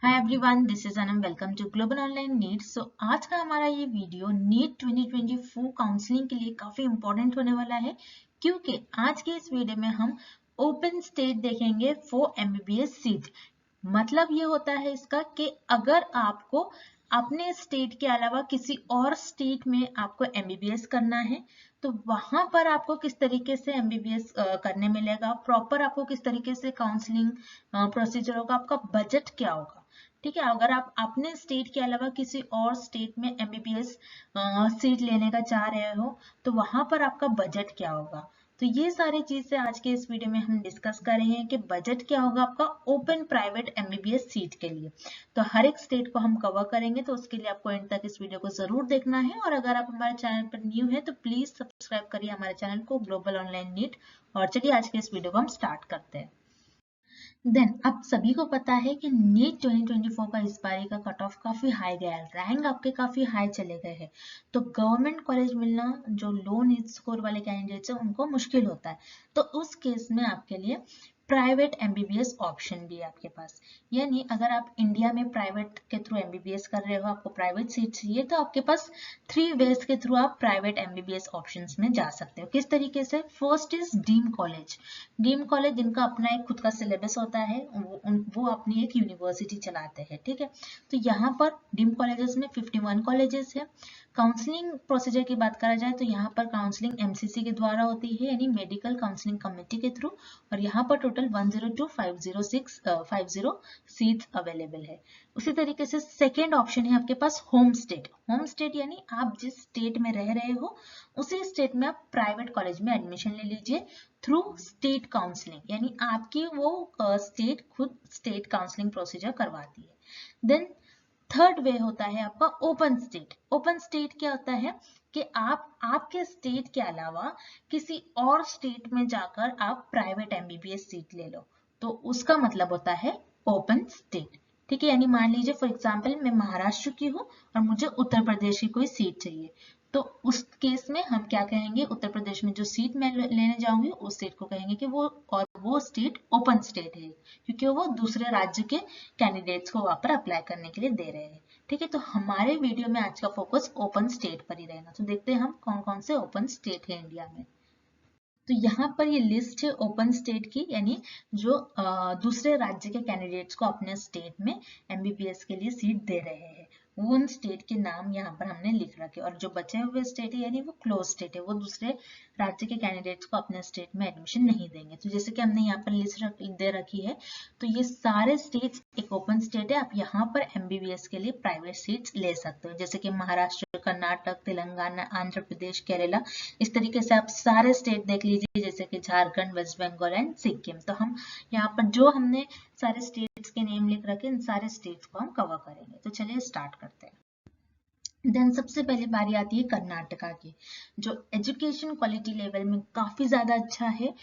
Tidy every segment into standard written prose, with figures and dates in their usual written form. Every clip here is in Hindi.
Hi everyone, this is Anam. Welcome to global online NEET. आज का हमारा ये वीडियो नीट 2024 काउंसलिंग के लिए काफी इंपॉर्टेंट होने वाला है, क्योंकि आज के इस वीडियो में हम ओपन स्टेट देखेंगे फॉर एमबीबीएस सीट। मतलब ये होता है इसका कि अगर आपको अपने स्टेट के अलावा किसी और स्टेट में आपको एमबीबीएस करना है तो वहां पर आपको किस तरीके से एमबीबीएस करने मिलेगा, प्रॉपर आपको किस तरीके से काउंसलिंग प्रोसीजर होगा, आपका बजट क्या होगा। ठीक है, अगर आप अपने स्टेट के अलावा किसी और स्टेट में एमबीबीएस सीट लेने का चाह रहे हो तो वहां पर आपका बजट क्या होगा। तो ये सारी चीजें आज के इस वीडियो में हम डिस्कस कर रहे हैं कि बजट क्या होगा आपका ओपन प्राइवेट एमबीबीएस सीट के लिए। तो हर एक स्टेट को हम कवर करेंगे, तो उसके लिए आपको एंड तक इस वीडियो को जरूर देखना है। और अगर आप हमारे चैनल पर न्यू है तो प्लीज सब्सक्राइब करिए हमारे चैनल को ग्लोबल ऑनलाइन नीट। और चलिए आज के इस वीडियो को हम स्टार्ट करते हैं। देन अब सभी को पता है कि नीट 2024 का इस बारी का कट ऑफ काफी हाई गया है, रैंक आपके काफी हाई चले गए हैं। तो गवर्नमेंट कॉलेज मिलना जो लो नीट स्कोर वाले कैंडिडेट्स हैं उनको मुश्किल होता है। तो उस केस में आपके लिए प्राइवेट एमबीबीएस ऑप्शन भी है आपके पास। यानी अगर आप इंडिया में प्राइवेट के थ्रू एमबीबीएस कर रहे हो, आपको प्राइवेट सीट चाहिए, तो आपके पास 3 वेज के थ्रू आप प्राइवेट एमबीबीएस ऑप्शंस में जा सकते हो। किस तरीके से? First is deem college. Deem college जिनका अपना एक खुद का सिलेबस होता है, वो अपनी एक यूनिवर्सिटी चलाते हैं। ठीक है, तो यहाँ पर डीम कॉलेजेस में 51 कॉलेजेस है। काउंसलिंग प्रोसीजर की बात करा जाए तो यहाँ पर काउंसलिंग एमसीसी के द्वारा होती है, यानी मेडिकल काउंसलिंग कमेटी के थ्रू। और यहाँ पर टोटल 102,506 सीट्स अवेलेबल है। उसी तरीके से सेकेंड ऑप्शन है आपके पास होम स्टेट। होम स्टेट यानी आप जिस स्टेट में रह रहे हो उसी स्टेट में आप प्राइवेट कॉलेज में एडमिशन ले लीजिए थ्रू स्टेट काउंसलिंग, यानी आपकी वो स्टेट खुद स्टेट काउंसलिंग प्रोसीजर करवाती है। देन थर्ड वे होता है आपका ओपन स्टेट। ओपन स्टेट क्या होता है कि आप आपके स्टेट के अलावा किसी और स्टेट में जाकर आप प्राइवेट एमबीबीएस सीट ले लो, तो उसका मतलब होता है ओपन स्टेट। ठीक है, यानी मान लीजिए फॉर एग्जांपल मैं महाराष्ट्र की हूँ और मुझे उत्तर प्रदेश की कोई सीट चाहिए, तो उस केस में हम क्या कहेंगे, उत्तर प्रदेश में जो सीट मैं लेने जाऊंगी उस स्टेट को कहेंगे कि वो स्टेट ओपन स्टेट है, क्योंकि वो दूसरे राज्य के कैंडिडेट्स को वहां पर अप्लाई करने के लिए दे रहे हैं। ठीक है, तो हमारे वीडियो में आज का फोकस ओपन स्टेट पर ही रहेगा। तो देखते हैं हम कौन कौन से ओपन स्टेट है इंडिया में। तो यहाँ पर ये लिस्ट है ओपन स्टेट की, यानी जो दूसरे राज्य के कैंडिडेट्स को अपने स्टेट में एमबीबीएस के लिए सीट दे रहे हैं, वो उन स्टेट के नाम यहाँ पर हमने लिख रखे। और जो बचे हुए स्टेट है यानी वो क्लोज स्टेट है, वो दूसरे राज्य के कैंडिडेट्स को अपने स्टेट में एडमिशन नहीं देंगे। तो जैसे कि हमने यहाँ पर लिस्ट दे रखी है, तो ये सारे स्टेट्स एक ओपन स्टेट है, आप यहाँ पर एमबीबीएस के लिए प्राइवेट सीट्स ले सकते हो, जैसे कि महाराष्ट्र, कर्नाटक, तेलंगाना, आंध्र प्रदेश, केरला। इस तरीके से आप सारे स्टेट देख लीजिए, जैसे कि झारखंड, वेस्ट बंगाल एंड सिक्किम। तो हम यहाँ पर जो हमने सारे स्टेट्स के नेम लिख रखे, इन सारे स्टेट्स को हम कवर करेंगे। तो चलिए स्टार्ट करते हैं। देन सबसे पहले बारी आती है कर्नाटका की, जो एजुकेशन क्वालिटी लेवल में काफी ज्यादा अच्छा है।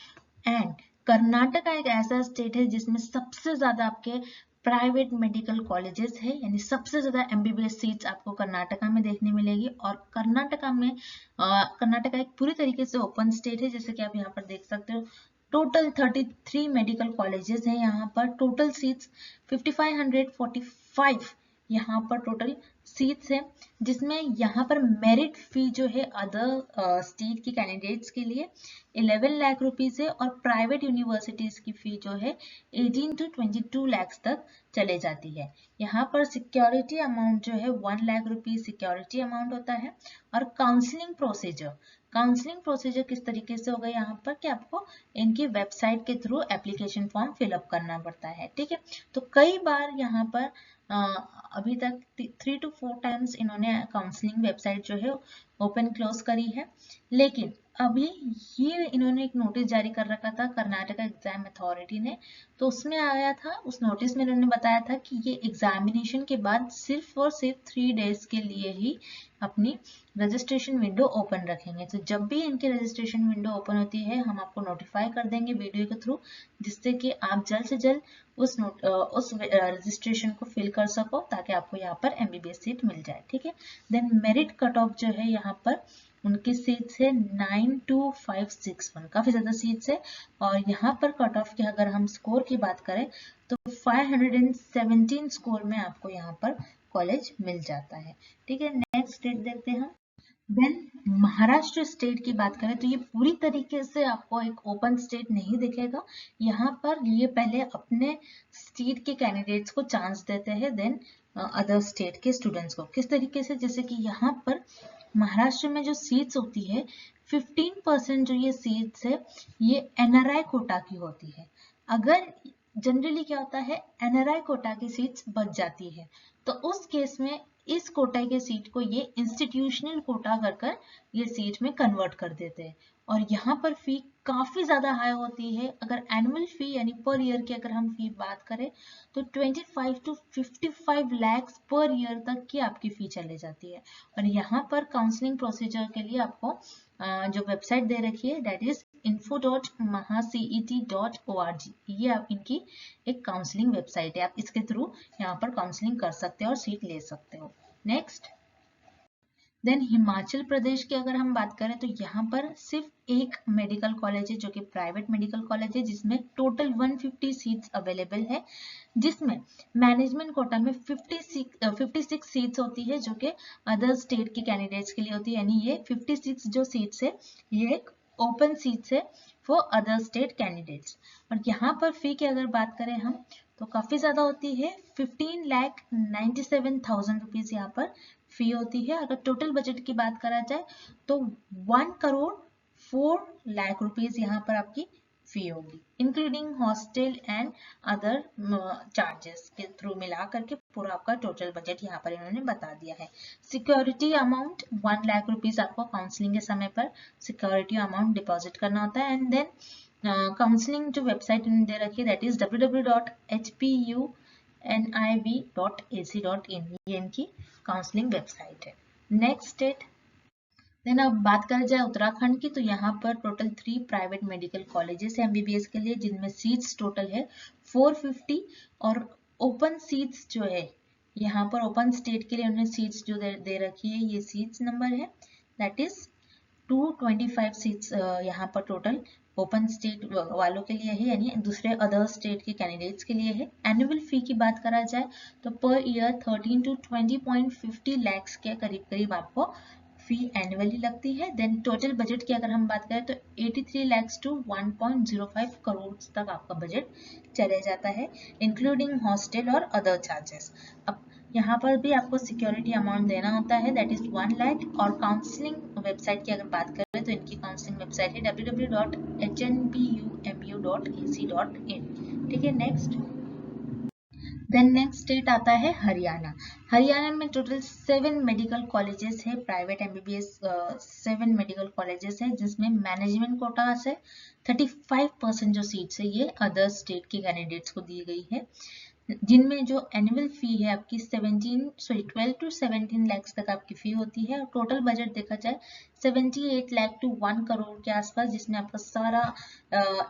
एंड कर्नाटका एक ऐसा स्टेट है जिसमें सबसे ज्यादा आपके प्राइवेट मेडिकल कॉलेजेस है, यानी सबसे ज्यादा एमबीबीएस सीट्स आपको कर्नाटका में देखने मिलेगी। और कर्नाटका में कर्नाटका एक पूरी तरीके से ओपन स्टेट है, जैसे कि आप यहाँ पर देख सकते हो। टोटल 33 मेडिकल कॉलेजेस हैं यहाँ पर, टोटल सीट्स 5545 यहाँ पर टोटल सीट्स है, जिसमें यहाँ पर मेरिट फी जो है अदर स्टेट के कैंडिडेट्स के लिए 11 लाख रुपीस है, और प्राइवेट यूनिवर्सिटीज की फी जो है 18 to 22 लाख तक चले जाती है। यहाँ पर सिक्योरिटी अमाउंट जो है 1 लाख रुपीस सिक्योरिटी अमाउंट होता है। और काउंसलिंग प्रोसीजर किस तरीके से होगा यहाँ पर कि आपको इनकी वेबसाइट के थ्रू एप्लीकेशन फॉर्म फिलअप करना पड़ता है। ठीक है, तो कई बार यहाँ पर अभी तक 3 to 4 टाइम्स इन्होंने काउंसलिंग वेबसाइट जो है ओपन क्लोज करी है, लेकिन अभी ये इन्होंने एक नोटिस जारी कर रखा था कर्नाटका एग्जाम अथॉरिटी ने। तो उसमें आया था, उस नोटिस में इन्होंने बताया था कि ये एग्जामिनेशन के बाद सिर्फ और सिर्फ 3 डेज के लिए ही अपनी रजिस्ट्रेशन विंडो ओपन रखेंगे। तो जब भी इनकी रजिस्ट्रेशन विंडो ओपन होती है हम आपको नोटिफाई कर देंगे वीडियो के थ्रू, जिससे कि आप जल्द से जल्द उस रजिस्ट्रेशन को फिल कर सको, ताकि आपको यहाँ पर एमबीबीएस सीट मिल जाए। ठीक है, देन मेरिट कट ऑफ जो है यहाँ पर उनकी सीट्स है 92561, काफी ज्यादा सीट्स है। और यहाँ पर कट ऑफ की अगर हम स्कोर की बात करें तो 517 स्कोर में आपको यहाँ पर कॉलेज मिल जाता है। ठीक है, नेक्स्ट स्टेट देखते हैं हम। देन महाराष्ट्र स्टेट की बात करें तो ये पूरी तरीके से आपको एक ओपन स्टेट नहीं दिखेगा। यहाँ पर ये पहले अपने स्टेट के कैंडिडेट्स को चांस देते हैं, देन अदर स्टेट के स्टूडेंट्स को। किस तरीके से, जैसे कि यहाँ पर महाराष्ट्र में जो सीट्स होती है 15% जो ये सीट्स है ये एनआरआई कोटा की होती है। अगर जनरली क्या होता है, एनआरआई कोटा की सीट्स बच जाती है तो उस केस में इस कोटा के सीट को ये इंस्टीट्यूशनल कोटा कर ये सीट में कन्वर्ट कर देते हैं। और यहाँ पर फी काफी ज्यादा हाई होती है। अगर एनुअल फी यानी पर ईयर की अगर हम फी बात करें तो 25 to 55 lakhs पर ईयर तक की आपकी फी चले जाती है। और यहाँ पर काउंसलिंग प्रोसीजर के लिए आपको जो वेबसाइट दे रखी है दैट इज info.mahacet.org, ये आप इनकी एक काउंसलिंग वेबसाइट है। आप इसके थ्रू यहाँ पर काउंसलिंग कर सकते हो और सीट ले सकते हो। नेक्स्ट, देन हिमाचल प्रदेश की अगर हम बात करें तो यहाँ पर सिर्फ एक मेडिकल कॉलेज है जो कि प्राइवेट मेडिकल कॉलेज है, जिसमें टोटल 150 सीट्स अवेलेबल है, जिसमें मैनेजमेंट कोटा में 56 सीट्स होती है जो कि अदर स्टेट के कैंडिडेट्स के लिए होती है। यानी ये 56 जो सीट्स है ये एक ओपन सीट्स है फॉर अदर स्टेट कैंडिडेट्स। और यहाँ पर फी की अगर बात करें हम तो काफी ज्यादा होती है, 15,97,000 रुपीज यहाँ पर फी होती है। अगर टोटल बजट की बात करा जाए तो 1,04,00,000 रुपीज यहाँ पर आपकी फी होगी, including hostel and other charges के थ्रू मिला करके पूरा आपका टोटल बजट यहाँ पर इन्होंने बता दिया है। सिक्योरिटी अमाउंट 1,00,000 रुपीज आपको काउंसलिंग के समय पर सिक्योरिटी अमाउंट डिपॉजिट करना होता है। एंड देन काउंसलिंग जो वेबसाइट इन्होंने दे रखी है दैट इज www.hpuniv.ac.in, ये इनकी काउंसलिंग वेबसाइट है। नेक्स्ट स्टेट, देन अब बात कर जाए उत्तराखंड की तो यहाँ पर टोटल 3 प्राइवेट मेडिकल कॉलेजेस है एमबीबीएस के लिए, जिनमें सीट्स टोटल है 450 और ओपन सीट्स जो है यहाँ पर ओपन स्टेट के लिए उन्होंने सीट्स जो दे रखी है ये सीट्स नंबर है दैट इज 225 सीट्स यहाँ पर टोटल ओपन स्टेट वालों के लिए है, यानी दूसरे अदर स्टेट के कैंडिडेट्स के लिए है। एनुअल फी की बात करा जाए तो पर ईयर 13 to 20.50 lakhs के करीब आपको फी एनुअली लगती है। देन टोटल बजट की अगर हम बात करें तो 83 lakhs to 1.05 करोड़ तक आपका बजट चले जाता है, इंक्लूडिंग हॉस्टल और अदर चार्जेस। अब यहाँ पर भी आपको सिक्योरिटी अमाउंट देना होता है दैट इज 1 लाख। और काउंसलिंग वेबसाइट की अगर बात करें तो इनकी काउंसलिंग वेबसाइट है www.hnpumau.ac.in। ठीक है, नेक्स्ट, देन नेक्स्ट स्टेट आता है हरियाणा। हरियाणा में टोटल 7 मेडिकल कॉलेजेस है, प्राइवेट एमबीबीएस 7 मेडिकल कॉलेजेस है, जिसमें मैनेजमेंट कोटा से 35% जो सीट्स है ये अदर स्टेट के कैंडिडेट्स को दी गई है, जिनमें जो एनुअल फी है आपकी 12 to 17 lakhs तक आपकी फी होती है। और टोटल बजट देखा जाए 78 लाख to 1 करोड़ के आसपास, जिसमें आपका सारा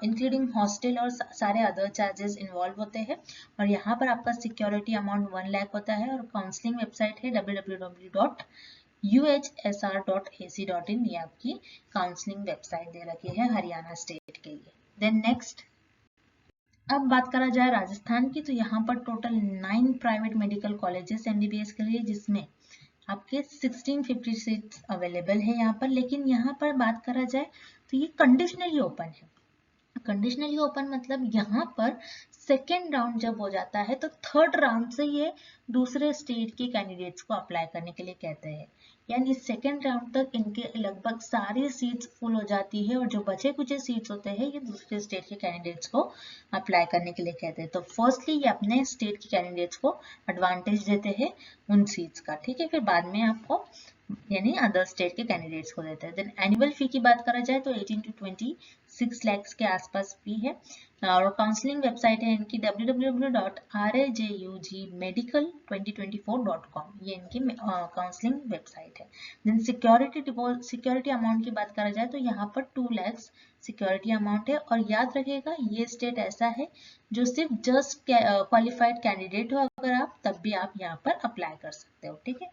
इंक्लूडिंग हॉस्टल और सारे अदर चार्जेस इन्वॉल्व होते हैं। और यहाँ पर आपका सिक्योरिटी अमाउंट 1 लाख होता है। और काउंसलिंग वेबसाइट है www.uhsr.ac.in, ये आपकी काउंसलिंग वेबसाइट दे रखी है हरियाणा स्टेट के लिए। देन नेक्स्ट, अब बात करा जाए राजस्थान की तो यहाँ पर total 9 private medical colleges MBBS के लिए, जिसमें आपके 1650 सीट्स अवेलेबल है यहाँ पर। लेकिन यहाँ पर बात करा जाए तो ये कंडीशनली ओपन है। कंडीशनली ओपन मतलब यहाँ पर सेकेंड राउंड जब हो जाता है तो थर्ड राउंड से ये दूसरे स्टेट के कैंडिडेट्स को अप्लाई करने के लिए कहते हैं, यानी सेकेंड राउंड तक इनके लगभग सारी सीट्स फुल हो जाती है और जो बचे कुछ सीट्स होते हैं ये दूसरे स्टेट के कैंडिडेट्स को अप्लाई करने के लिए कहते हैं। तो फर्स्टली ये अपने स्टेट के कैंडिडेट्स को एडवांटेज देते हैं उन सीट्स का, ठीक है, फिर बाद में आपको यानी अदर स्टेट के कैंडिडेट्स को देते हैं। देन एनुअल फी की बात करा जाए तो 18 to 26 lakhs के आसपास फी है। और काउंसलिंग वेबसाइट है इनकी www.rajugmedical2024.com, ये इनकी काउंसलिंग वेबसाइट है। देन सिक्योरिटी अमाउंट की बात करा जाए तो यहाँ पर 2 lakhs सिक्योरिटी अमाउंट है। और याद रखिएगा ये स्टेट ऐसा है जो सिर्फ जस्ट क्वालिफाइड कैंडिडेट हो अगर आप, तब भी आप यहाँ पर अप्लाई कर सकते हो, ठीक है।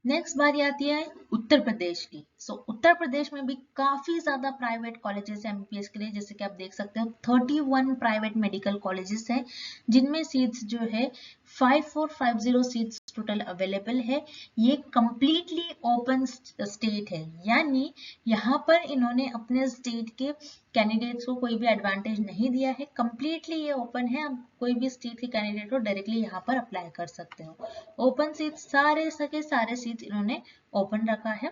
नेक्स्ट बारी आती है उत्तर प्रदेश की। उत्तर प्रदेश में भी काफी ज्यादा प्राइवेट कॉलेजेस हैं एमबीबीएस के लिए, जैसे कि आप देख सकते हो 31 प्राइवेट मेडिकल कॉलेजेस हैं, जिनमें सीट्स जो है 5450 सीट्स टोटल अवेलेबल है। ये कंप्लीटली ओपन स्टेट है, यानी यहाँ पर इन्होंने अपने स्टेट के कैंडिडेट्स को कोई भी एडवांटेज नहीं दिया है। कंप्लीटली ये ओपन है, आप कोई भी स्टेट के कैंडिडेट हो डायरेक्टली यहाँ पर अप्लाई कर सकते हो। ओपन सीट सारे सारे सीट इन्होंने ओपन रखा है।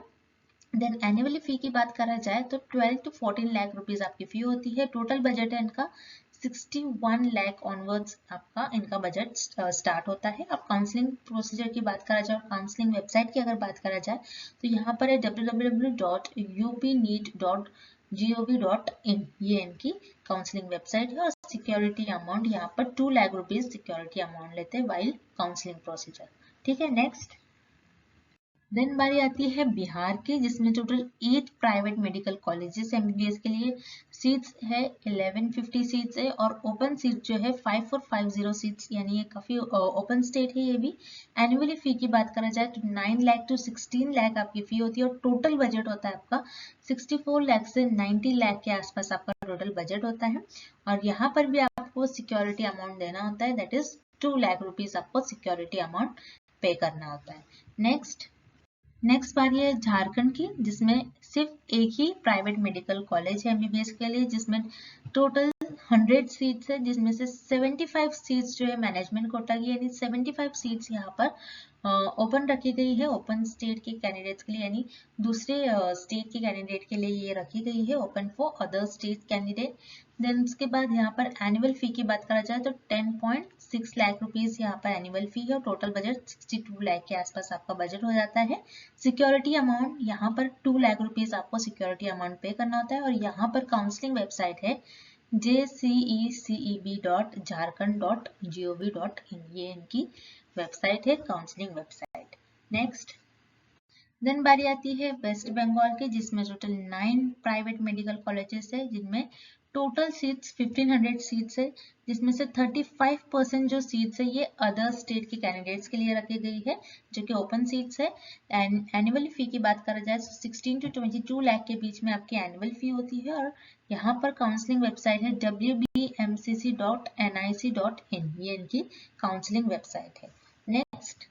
देन एनुअली फी की बात करा जाए तो 12 to 14 लाख रुपीज आपकी फी होती है। टोटल बजट है इनका 61 लाख ऑनवर्ड्स आपका इनका बजट स्टार्ट होता है। अब काउंसलिंग प्रोसीजर की बात करा जाए, काउंसलिंग वेबसाइट की अगर बात करा जाए तो यहाँ पर है www.upneet.gov.in, ये इनकी काउंसलिंग वेबसाइट है। और सिक्योरिटी अमाउंट यहाँ पर 2 लाख रुपीज सिक्योरिटी अमाउंट लेते हैं वाइल काउंसलिंग प्रोसीजर। ठीक है, नेक्स्ट देन बारी आती है बिहार की, जिसमें total 8 private medical colleges MBBS के लिए सीट्स है 1150 सीट्स है, और ओपन सीट जो है 5450 सीट्स, यानी ये काफी ओपन स्टेट है ये भी। एनुअली फी की बात करा जाए तो 9 लाख to 16 लाख आपकी फी होती है, और टोटल बजट होता है आपका 64 लाख से 90 लाख के आसपास आपका टोटल बजट होता है। और यहाँ पर भी आपको सिक्योरिटी अमाउंट देना होता है, दैट इज 2 लाख रुपीज आपको सिक्योरिटी अमाउंट पे करना होता है। नेक्स्ट बारी है झारखंड की, जिसमें सिर्फ एक ही प्राइवेट मेडिकल कॉलेज है एमबीबीएस के लिए, जिसमें टोटल 100 सीट्स है, जिसमें से 75 सीट्स जो है मैनेजमेंट कोटा की, यानी 75 सीट्स यहाँ पर ओपन रखी गई है ओपन स्टेट के कैंडिडेट्स के लिए, यानी दूसरे स्टेट के कैंडिडेट के लिए ये रखी गई है open for other state candidate. Then उसके बाद यहाँ पर एनुअल फी की बात करा जाए तो 10.6 लाख रुपीज यहाँ पर एनुअल फी है, और टोटल बजट 62 लाख के आसपास आपका बजट हो जाता है। सिक्योरिटी अमाउंट यहाँ पर 2 लाख रुपीज आपको सिक्योरिटी अमाउंट पे करना होता है। और यहाँ पर काउंसलिंग वेबसाइट है jceceb.jharkhand.gov.in, ये इनकी वेबसाइट है, काउंसलिंग वेबसाइट। नेक्स्ट देन बारी आती है वेस्ट बंगाल की, जिसमें टोटल 9 प्राइवेट मेडिकल कॉलेजेस है, जिनमें टोटल सीट्स 1500 सीट्स है, जिसमें से 35% जो सीट्स है ये अदर स्टेट के कैंडिडेट्स के लिए रखी गई है, जो कि ओपन सीट्स है। एंड एनुअल फी की बात करा जाए तो 16 to 22 लाख के बीच में आपकी एनुअल फी होती है। और यहाँ पर काउंसलिंग वेबसाइट है wbmcc.nic.in, ये इनकी काउंसलिंग वेबसाइट है। नेक्स्ट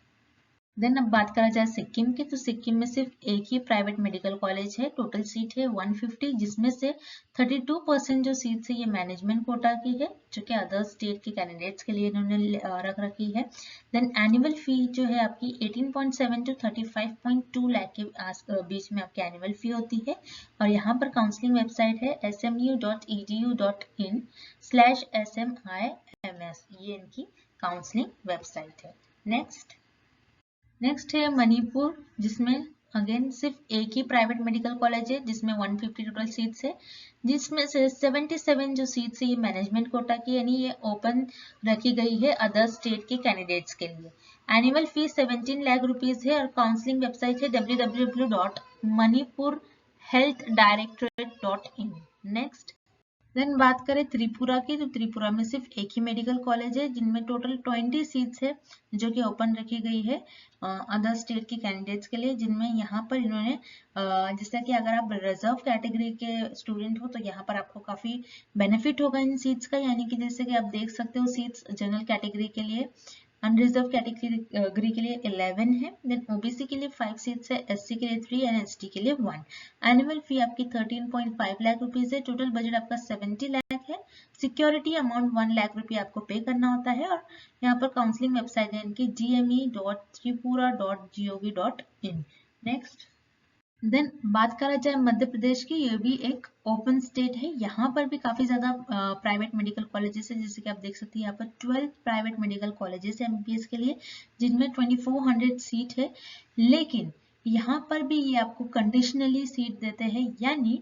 देन अब बात करा जाए सिक्किम की, तो सिक्किम में सिर्फ एक ही प्राइवेट मेडिकल कॉलेज है, टोटल सीट है 150, जिसमें से 32% जो सीट्स है ये मैनेजमेंट कोटा की है, जो कि अदर स्टेट के कैंडिडेट्स के लिए इन्होंने रख रखी है। देन एनुअल फी जो है आपकी 18.7 to 35.2 लाख के बीच में आपकी एनुअल फी होती है। और यहाँ पर काउंसलिंग वेबसाइट है smu.edu.in/smims, ये इनकी काउंसलिंग वेबसाइट है। नेक्स्ट है मणिपुर, जिसमें अगेन सिर्फ एक ही प्राइवेट मेडिकल कॉलेज है, जिसमें 150 टोटल सीट्स है, जिसमें से 77 जो सीट्स है ये मैनेजमेंट कोटा की, यानी ये ओपन रखी गई है अदर स्टेट के कैंडिडेट्स के लिए। एनुअल फी 17 लाख रुपीज है, और काउंसलिंग वेबसाइट है www.manipurhealthdirectorate.in। नेक्स्ट देन बात करें त्रिपुरा की, तो त्रिपुरा में सिर्फ एक ही मेडिकल कॉलेज है, जिनमें टोटल 20 सीट्स है, जो कि ओपन रखी गई है अदर स्टेट के कैंडिडेट्स के लिए, जिनमें यहाँ पर इन्होंने जैसा कि अगर आप रिजर्व कैटेगरी के स्टूडेंट हो तो यहाँ पर आपको काफी बेनिफिट होगा इन सीट्स का, यानी कि जैसे कि आप देख सकते हो सीट्स जनरल कैटेगरी के लिए, अनरिजर्व कैटेगरी के लिए 11 है, देन ओबीसी के लिए 5 सीट्स है, एससी के लिए 3 एंड एसटी के लिए 1। एनुअल फी आपकी 13.5 लाख रुपीज है, टोटल बजट आपका 70 लाख है, सिक्योरिटी अमाउंट 1 लाख रुपये आपको पे करना होता है। और यहाँ पर काउंसलिंग वेबसाइट है इनकी gme.tripura.gov.in। नेक्स्ट देन बात करा जाए मध्य प्रदेश की, ये भी एक ओपन स्टेट है, यहाँ पर भी काफी ज्यादा प्राइवेट मेडिकल कॉलेजेस है, जैसे कि आप देख सकते हैं यहाँ पर 12 प्राइवेट मेडिकल कॉलेजेस है एमबीबीएस के लिए, जिनमें 2400 सीट है। लेकिन यहाँ पर भी ये आपको कंडीशनली सीट देते हैं, यानी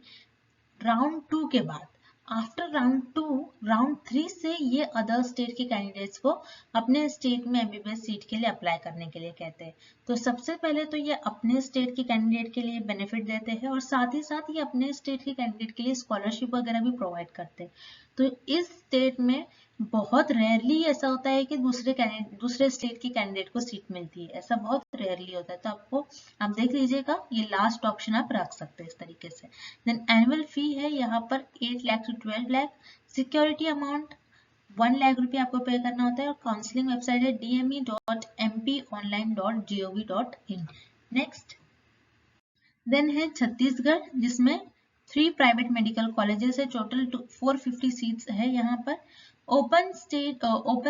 राउंड 2 के बाद आफ्टर राउंड 3 से ये अदर स्टेट के कैंडिडेट्स को अपने स्टेट में एमबीबीएस सीट के लिए अप्लाई करने के लिए कहते हैं। तो सबसे पहले तो ये अपने स्टेट के कैंडिडेट के लिए बेनिफिट देते हैं, और साथ ही साथ ये अपने स्टेट के कैंडिडेट के लिए स्कॉलरशिप वगैरह भी प्रोवाइड करते हैं। तो इस स्टेट में बहुत रेयरली ऐसा होता है कि दूसरे स्टेट के कैंडिडेट को सीट मिलती है, ऐसा बहुत रेयरली होता है। तो आपको आप देख लीजिएगा, ये लास्ट ऑप्शन आप रख सकते हैं इस तरीके से। देन एनुअल फी है यहाँ पर 8 lakh to 12 lakh. Security amount 1 lakh रुपये आपको पे करना होता है और काउंसलिंग वेबसाइट है dme.mponline.gov.in। नेक्स्ट देन है छत्तीसगढ़, जिसमें 3 प्राइवेट मेडिकल कॉलेजेस है, टोटल 450 सीट्स है यहाँ पर। ओपन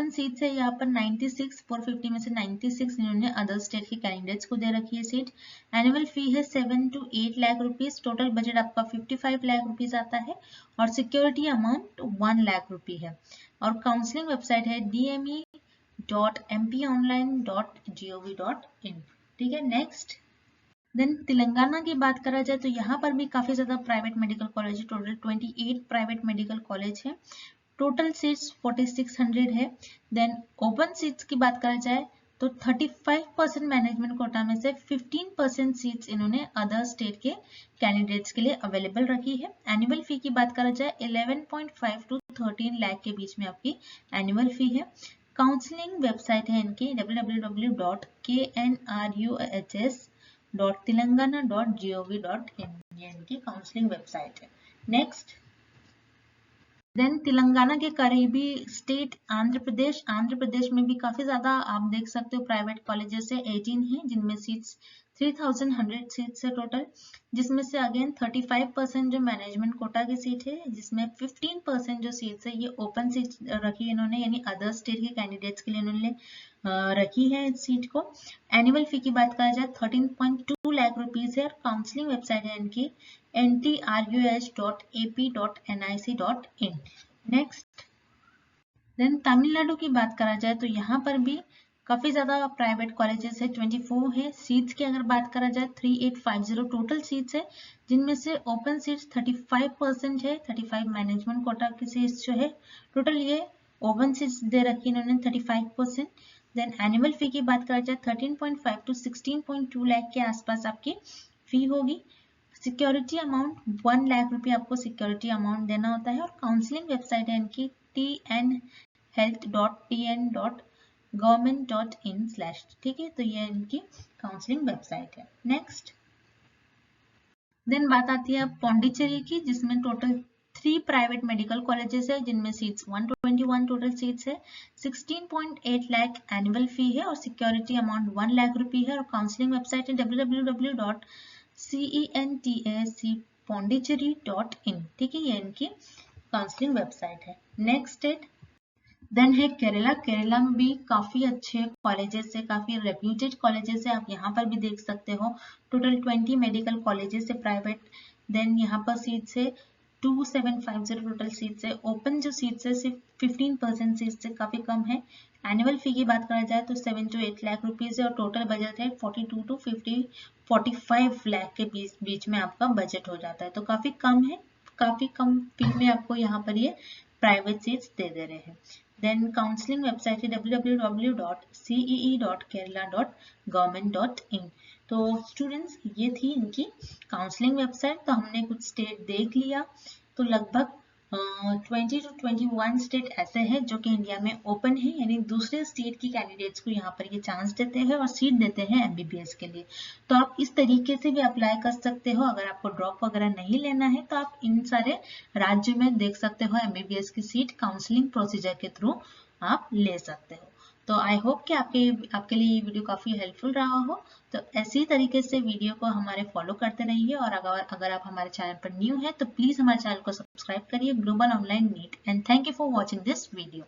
सीट्स है यहाँ पर 96, 450 में से 96 इन्होंने अदर स्टेट के कैंडिडेट्स को दे रखी है सीट। एनुअल फी है 7 to 8 lakh rupees. Total budget आपका 55 लाख रुपीज आता है और सिक्योरिटी अमाउंट 1 लाख रुपी है। और काउंसलिंग वेबसाइट है dme.mponline.gov.in। ठीक है, नेक्स्ट देन तेलंगाना की बात करा जाए तो यहाँ पर भी काफी ज्यादा प्राइवेट मेडिकल कॉलेज है, टोटल 28 प्राइवेट मेडिकल कॉलेज है, टोटल सीट्स 4600 है। देन ओपन सीट्स की बात करा जाए तो 35% मैनेजमेंट कोटा में से 15% सीट्स इन्होंने अदर स्टेट के कैंडिडेट्स के लिए अवेलेबल रखी है। एनुअल फी की बात करा जाए 11.5 to 13 लाख के बीच में आपकी एनुअल फी है। काउंसलिंग वेबसाइट है इनकी www.knruhs.telangana.gov.in, ये इनकी काउंसलिंग वेबसाइट है। नेक्स्ट देन तेलंगाना के करीबी स्टेट आंध्र प्रदेश में भी काफी ज्यादा आप देख सकते हो प्राइवेट कॉलेजेस है, 18 है, जिनमें सीट्स 3100 सीट्स है टोटल, जिसमें से अगेन 35% जो मैनेजमेंट कोटा की सीट है, जिसमें 15% जो सीट्स है ये ओपन सीट रखी है इन्होंने, यानी अदर स्टेट के कैंडिडेट्स के लिए इन्होंने रखी है इस सीट को। एनुअल फी की बात करा जाए 13.2 लाख रुपीज है और काउंसलिंग वेबसाइट है इनकी ntruhs.ap.nic.in। नेक्स्ट देन तमिलनाडु की बात करा जाए तो यहाँ पर भी काफी ज्यादा प्राइवेट कॉलेजेस है, 24 है। सीट्स की अगर बात करा जाए 3850 टोटल सीट्स है, जिनमें से ओपन सीट्स 35% है, 35 मैनेजमेंट कोटा की सीट्स जो है, टोटल ये ओपन सीट्स दे रखी इन्होंने 35%। देन एनुअल फी की बात करा जाए 13.5 to 16.2 लाख के आसपास आपकी फी होगी। सिक्योरिटी अमाउंट 1 लाख रुपये आपको सिक्योरिटी अमाउंट देना होता है और काउंसलिंग वेबसाइट है इनकी tnhealth.tn.government.in/, ठीक है, तो ये इनकी काउंसलिंग वेबसाइट है। नेक्स्ट देन बात आती है पौंडीचेरी की, जिसमें टोटल 3 प्राइवेट मेडिकल कॉलेजेस है, जिनमें सीट्स 121 टोटल सीट्स है, 16.8 लाख एनुअल फी है और सिक्योरिटी अमाउंट 1 लाख रुपये है और काउंसलिंग वेबसाइट है www.centpondicherry.in, ठीक है, ये इनकी काउंसलिंग वेबसाइट है। नेक्स्ट स्टेट देन है केरला में भी काफी अच्छे कॉलेजेस है, काफी रेप्यूटेड कॉलेजेस है, आप यहाँ पर भी देख सकते हो। टोटल 20 मेडिकल कॉलेजेस है प्राइवेट। देन यहाँ पर सीट्स है 2750 टोटल सीट्स है। ओपन जो सीट्स है सिर्फ 15% सीट्स है, काफी कम है। एनुअल फी की बात करा जाए तो 7 to 8 लाख रुपीज है और टोटल बजट है 42 to 45 लाख के बीच में आपका बजट हो जाता है, तो काफी कम है, काफी कम फी में आपको यहाँ पर ये प्राइवेट सीट्स दे रहे हैं। देन काउंसलिंग वेबसाइट है www.cee.kerala.government.in। तो स्टूडेंट्स ये थी इनकी काउंसलिंग वेबसाइट। तो हमने कुछ स्टेट देख लिया, तो लगभग 20 to 21 स्टेट ऐसे हैं जो कि इंडिया में ओपन है, यानी दूसरे स्टेट की कैंडिडेट्स को यहाँ पर ये चांस देते हैं और सीट देते हैं एमबीबीएस के लिए। तो आप इस तरीके से भी अप्लाई कर सकते हो। अगर आपको ड्रॉप वगैरह नहीं लेना है तो आप इन सारे राज्यों में देख सकते हो एमबीबीएस की सीट काउंसलिंग प्रोसीजर के थ्रू आप ले सकते हो। तो आई होप कि आपके लिए ये वीडियो काफी हेल्पफुल रहा हो। तो ऐसी तरीके से वीडियो को हमारे फॉलो करते रहिए और अगर आप हमारे चैनल पर न्यू है तो प्लीज हमारे चैनल को सब्सक्राइब करिए, global online NEET. And thank you for watching this video.